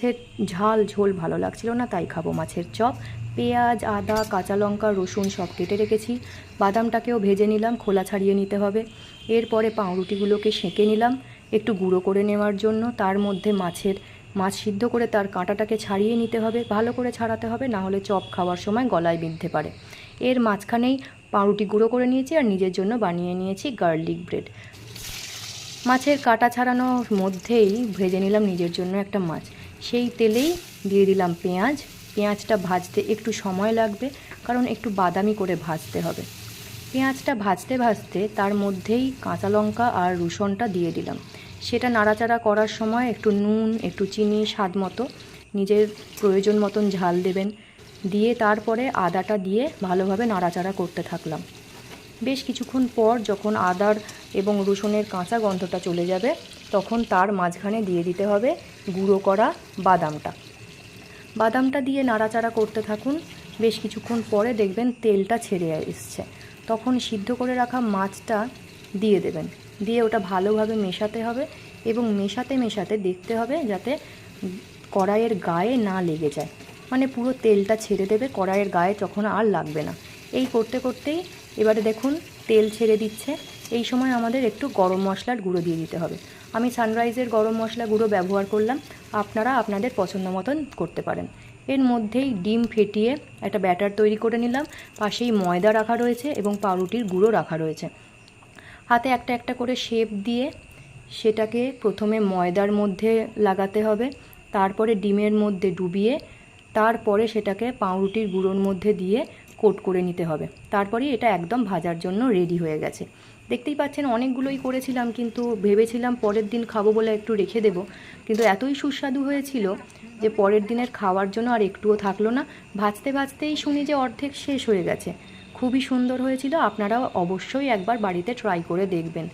মাছের ঝাল ঝোল ভালো লাগছিল না, তাই খাবো মাছের চপ। পেঁয়াজ, আদা, কাঁচা লঙ্কা, রসুন সব কেটে রেখেছি। বাদামটাকেও ভেজে নিলাম, খোলা ছাড়িয়ে নিতে হবে। এরপরে পাউরুটিগুলোকে সেঁকে নিলাম একটু গুঁড়ো করে নেওয়ার জন্য। তার মধ্যে মাছ সিদ্ধ করে তার কাঁটাটাকে ছাড়িয়ে নিতে হবে, ভালো করে ছাড়াতে হবে, না হলে চপ খাওয়ার সময় গলায় বিঁধতে পারে। এর মাঝখানেই পাউরুটি গুঁড়ো করে নিয়েছি আর নিজের জন্য বানিয়ে নিয়েছি গার্লিক ব্রেড। মাছের কাটা ছাড়ানোর মধ্যেই ভেজে নিলাম নিজের জন্য একটা মাছ। সেই তেলেই দিয়ে দিলাম পেঁয়াজ। পেঁয়াজটা ভাজতে একটু সময় লাগবে, কারণ একটু বাদামি করে ভাজতে হবে। পেঁয়াজটা ভাজতে ভাজতে তার মধ্যেই কাঁচা লঙ্কা আর রসুনটা দিয়ে দিলাম। সেটা নাড়াচাড়া করার সময় একটু নুন, একটু চিনি, স্বাদ মতো, নিজের প্রয়োজন মতন ঝাল দেবেন। দিয়ে তারপরে আদাটা দিয়ে ভালোভাবে নাড়াচাড়া করতে থাকলাম। বেশ কিছুক্ষণ পর যখন আদার এবং রসুনের কাঁচা গন্ধটা চলে যাবে, তখন তার মাঝখানে দিয়ে দিতে হবে গুঁড়ো করা বাদামটা দিয়ে নাড়াচাড়া করতে থাকুন। বেশ কিছুক্ষণ পরে দেখবেন তেলটা ছেড়ে এসছে, তখন সিদ্ধ করে রাখা মাছটা দিয়ে দেবেন। দিয়ে ওটা ভালোভাবে মেশাতে হবে এবং মেশাতে মেশাতে দেখতে হবে যাতে কড়াইয়ের গায়ে না লেগে যায়, মানে পুরো তেলটা ছেড়ে দেবে কড়াইয়ের গায়ে, তখন আর লাগবে না। এই করতে করতেই এবারে দেখুন তেল ছেড়ে দিচ্ছে। এই সময় আমাদের একটু গরম মশলার গুঁড়ো দিয়ে দিতে হবে। আমি সানরাইজের গরম মশলা গুঁড়ো ব্যবহার করলাম, আপনারা আপনাদের পছন্দ মতন করতে পারেন। এর মধ্যেই ডিম ফেটিয়ে একটা ব্যাটার তৈরি করে নিলাম। পাশেই ময়দা রাখা রয়েছে এবং পাউরুটির গুঁড়ো রাখা রয়েছে। হাতে একটা একটা করে শেপ দিয়ে সেটাকে প্রথমে ময়দার মধ্যে লাগাতে হবে, তারপরে ডিমের মধ্যে ডুবিয়ে, তারপরে সেটাকে পাউরুটির গুঁড়োর মধ্যে দিয়ে কোট করে নিতে হবে। তারপরেই এটা একদম ভাজার জন্য রেডি হয়ে গেছে। দেখতেই পাচ্ছেন অনেকগুলোই করেছিলাম, কিন্তু ভেবেছিলাম পরের দিন খাবো বলে একটু রেখে দেবো, কিন্তু এতই সুস্বাদু হয়েছিল যে পরের দিনের খাওয়ার জন্য আর একটুও থাকলো না। ভাজতে ভাজতেই শুনি যে অর্ধেক শেষ হয়ে গেছে। খুবই সুন্দর হয়েছিল, আপনারাও অবশ্যই একবার বাড়িতে ট্রাই করে দেখবেন।